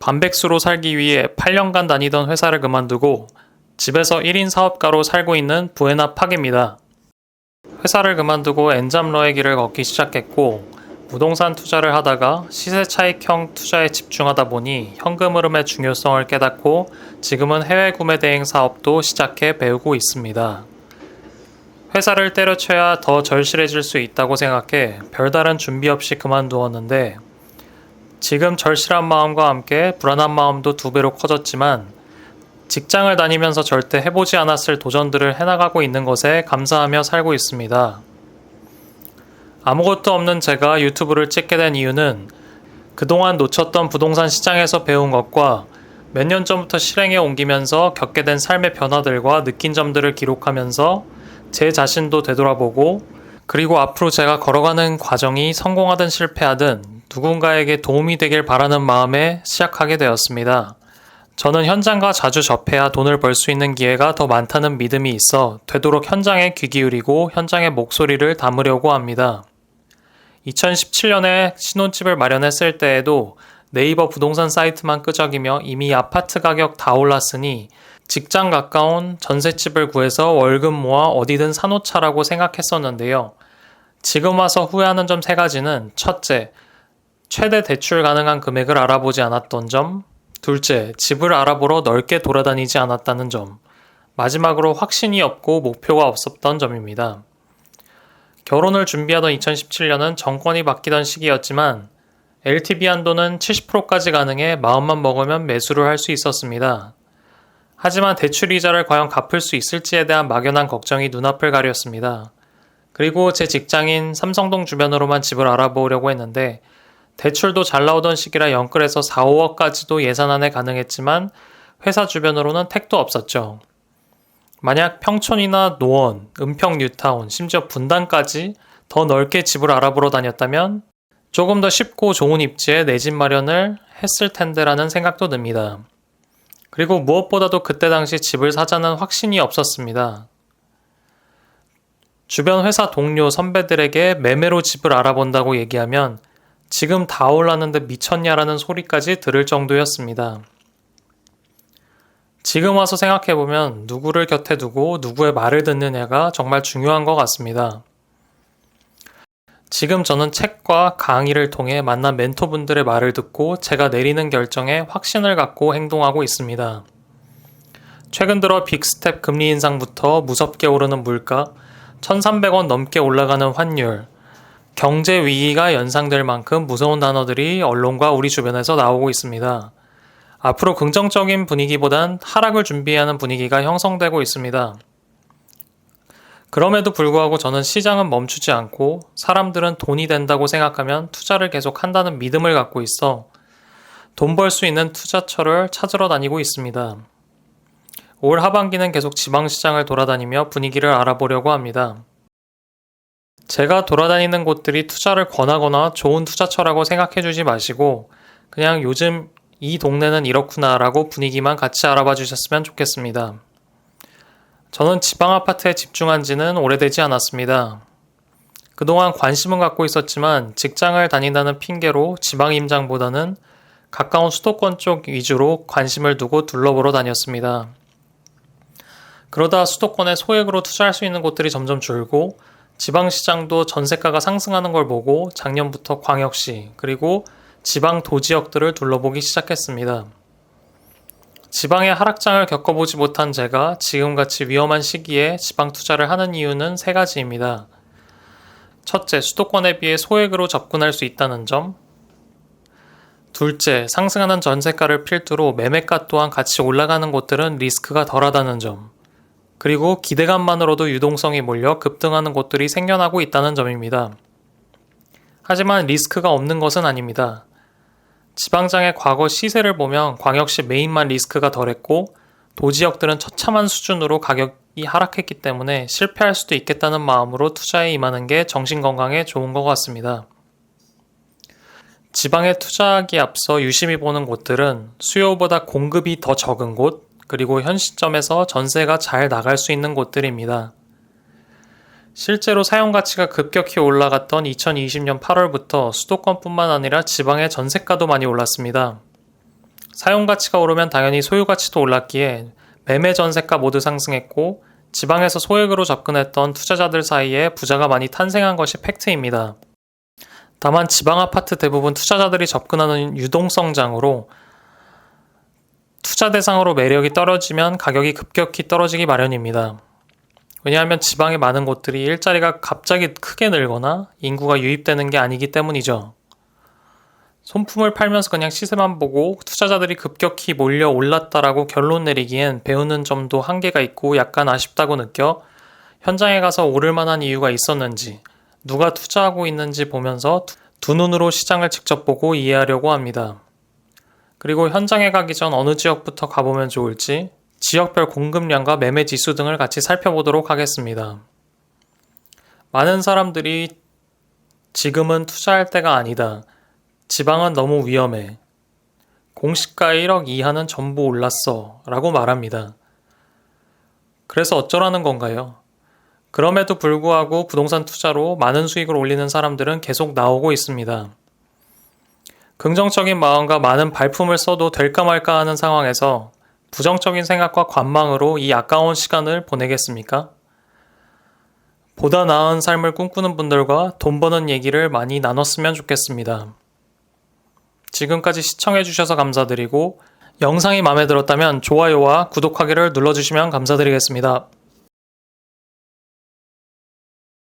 반백수로 살기 위해 8년간 다니던 회사를 그만두고 집에서 1인 사업가로 살고 있는 부에나 팍입니다. 회사를 그만두고 엔잡러의 길을 걷기 시작했고 부동산 투자를 하다가 시세 차익형 투자에 집중하다 보니 현금 흐름의 중요성을 깨닫고 지금은 해외 구매 대행 사업도 시작해 배우고 있습니다. 회사를 때려쳐야 더 절실해질 수 있다고 생각해 별다른 준비 없이 그만두었는데 지금 절실한 마음과 함께 불안한 마음도 2배로 커졌지만 직장을 다니면서 절대 해보지 않았을 도전들을 해나가고 있는 것에 감사하며 살고 있습니다. 아무것도 없는 제가 유튜브를 찍게 된 이유는 그동안 놓쳤던 부동산 시장에서 배운 것과 몇 년 전부터 실행에 옮기면서 겪게 된 삶의 변화들과 느낀 점들을 기록하면서 제 자신도 되돌아보고 그리고 앞으로 제가 걸어가는 과정이 성공하든 실패하든 누군가에게 도움이 되길 바라는 마음에 시작하게 되었습니다. 저는 현장과 자주 접해야 돈을 벌 수 있는 기회가 더 많다는 믿음이 있어 되도록 현장에 귀 기울이고 현장의 목소리를 담으려고 합니다. 2017년에 신혼집을 마련했을 때에도 네이버 부동산 사이트만 끄적이며 이미 아파트 가격 다 올랐으니 직장 가까운 전셋집을 구해서 월급 모아 어디든 사놓자라고 생각했었는데요. 지금 와서 후회하는 점 3가지는 첫째, 최대 대출 가능한 금액을 알아보지 않았던 점, 둘째, 집을 알아보러 넓게 돌아다니지 않았다는 점, 마지막으로 확신이 없고 목표가 없었던 점입니다. 결혼을 준비하던 2017년은 정권이 바뀌던 시기였지만 LTV 한도는 70%까지 가능해 마음만 먹으면 매수를 할 수 있었습니다. 하지만 대출 이자를 과연 갚을 수 있을지에 대한 막연한 걱정이 눈앞을 가렸습니다. 그리고 제 직장인 삼성동 주변으로만 집을 알아보려고 했는데 대출도 잘 나오던 시기라 영끌에서 4, 5억까지도 예산안에 가능했지만 회사 주변으로는 택도 없었죠. 만약 평촌이나 노원, 은평 뉴타운, 심지어 분당까지 더 넓게 집을 알아보러 다녔다면 조금 더 쉽고 좋은 입지에 내 집 마련을 했을 텐데라는 생각도 듭니다. 그리고 무엇보다도 그때 당시 집을 사자는 확신이 없었습니다. 주변 회사 동료 선배들에게 매매로 집을 알아본다고 얘기하면 지금 다 올랐는데 미쳤냐라는 소리까지 들을 정도였습니다. 지금 와서 생각해보면 누구를 곁에 두고 누구의 말을 듣느냐가 정말 중요한 것 같습니다. 지금 저는 책과 강의를 통해 만난 멘토분들의 말을 듣고 제가 내리는 결정에 확신을 갖고 행동하고 있습니다. 최근 들어 빅스텝 금리 인상부터 무섭게 오르는 물가, 1,300원 넘게 올라가는 환율, 경제 위기가 연상될 만큼 무서운 단어들이 언론과 우리 주변에서 나오고 있습니다. 앞으로 긍정적인 분위기보단 하락을 준비해야 하는 분위기가 형성되고 있습니다. 그럼에도 불구하고 저는 시장은 멈추지 않고 사람들은 돈이 된다고 생각하면 투자를 계속 한다는 믿음을 갖고 있어 돈 벌 수 있는 투자처를 찾으러 다니고 있습니다. 올 하반기는 계속 지방시장을 돌아다니며 분위기를 알아보려고 합니다. 제가 돌아다니는 곳들이 투자를 권하거나 좋은 투자처라고 생각해주지 마시고 그냥 요즘 이 동네는 이렇구나 라고 분위기만 같이 알아봐 주셨으면 좋겠습니다. 저는 지방 아파트에 집중한 지는 오래되지 않았습니다. 그동안 관심은 갖고 있었지만 직장을 다닌다는 핑계로 지방 임장보다는 가까운 수도권 쪽 위주로 관심을 두고 둘러보러 다녔습니다. 그러다 수도권에 소액으로 투자할 수 있는 곳들이 점점 줄고 지방시장도 전세가가 상승하는 걸 보고 작년부터 광역시 그리고 지방 도지역들을 둘러보기 시작했습니다. 지방의 하락장을 겪어보지 못한 제가 지금같이 위험한 시기에 지방 투자를 하는 이유는 3가지입니다. 첫째, 수도권에 비해 소액으로 접근할 수 있다는 점. 둘째, 상승하는 전세가를 필두로 매매가 또한 같이 올라가는 곳들은 리스크가 덜하다는 점. 그리고 기대감만으로도 유동성이 몰려 급등하는 곳들이 생겨나고 있다는 점입니다. 하지만 리스크가 없는 것은 아닙니다. 지방장의 과거 시세를 보면 광역시 메인만 리스크가 덜했고 도지역들은 처참한 수준으로 가격이 하락했기 때문에 실패할 수도 있겠다는 마음으로 투자에 임하는 게 정신건강에 좋은 것 같습니다. 지방에 투자하기에 앞서 유심히 보는 곳들은 수요보다 공급이 더 적은 곳, 그리고 현 시점에서 전세가 잘 나갈 수 있는 곳들입니다. 실제로 사용가치가 급격히 올라갔던 2020년 8월부터 수도권뿐만 아니라 지방의 전세가도 많이 올랐습니다. 사용 가치가 오르면 당연히 소유 가치도 올랐기에 매매 전세가 모두 상승했고 지방에서 소액으로 접근했던 투자자들 사이에 부자가 많이 탄생한 것이 팩트입니다. 다만 지방 아파트 대부분 투자자들이 접근하는 유동성장으로 투자 대상으로 매력이 떨어지면 가격이 급격히 떨어지기 마련입니다. 왜냐하면 지방의 많은 곳들이 일자리가 갑자기 크게 늘거나 인구가 유입되는 게 아니기 때문이죠. 손품을 팔면서 그냥 시세만 보고 투자자들이 급격히 몰려 올랐다라고 결론 내리기엔 배우는 점도 한계가 있고 약간 아쉽다고 느껴 현장에 가서 오를 만한 이유가 있었는지, 누가 투자하고 있는지 보면서 두 눈으로 시장을 직접 보고 이해하려고 합니다. 그리고 현장에 가기 전 어느 지역부터 가보면 좋을지 지역별 공급량과 매매 지수 등을 같이 살펴보도록 하겠습니다. 많은 사람들이 지금은 투자할 때가 아니다. 지방은 너무 위험해. 공시가 1억 이하는 전부 올랐어. 라고 말합니다. 그래서 어쩌라는 건가요? 그럼에도 불구하고 부동산 투자로 많은 수익을 올리는 사람들은 계속 나오고 있습니다. 긍정적인 마음과 많은 발품을 써도 될까 말까 하는 상황에서 부정적인 생각과 관망으로 이 아까운 시간을 보내겠습니까? 보다 나은 삶을 꿈꾸는 분들과 돈 버는 얘기를 많이 나눴으면 좋겠습니다. 지금까지 시청해주셔서 감사드리고 영상이 마음에 들었다면 좋아요와 구독하기를 눌러주시면 감사드리겠습니다.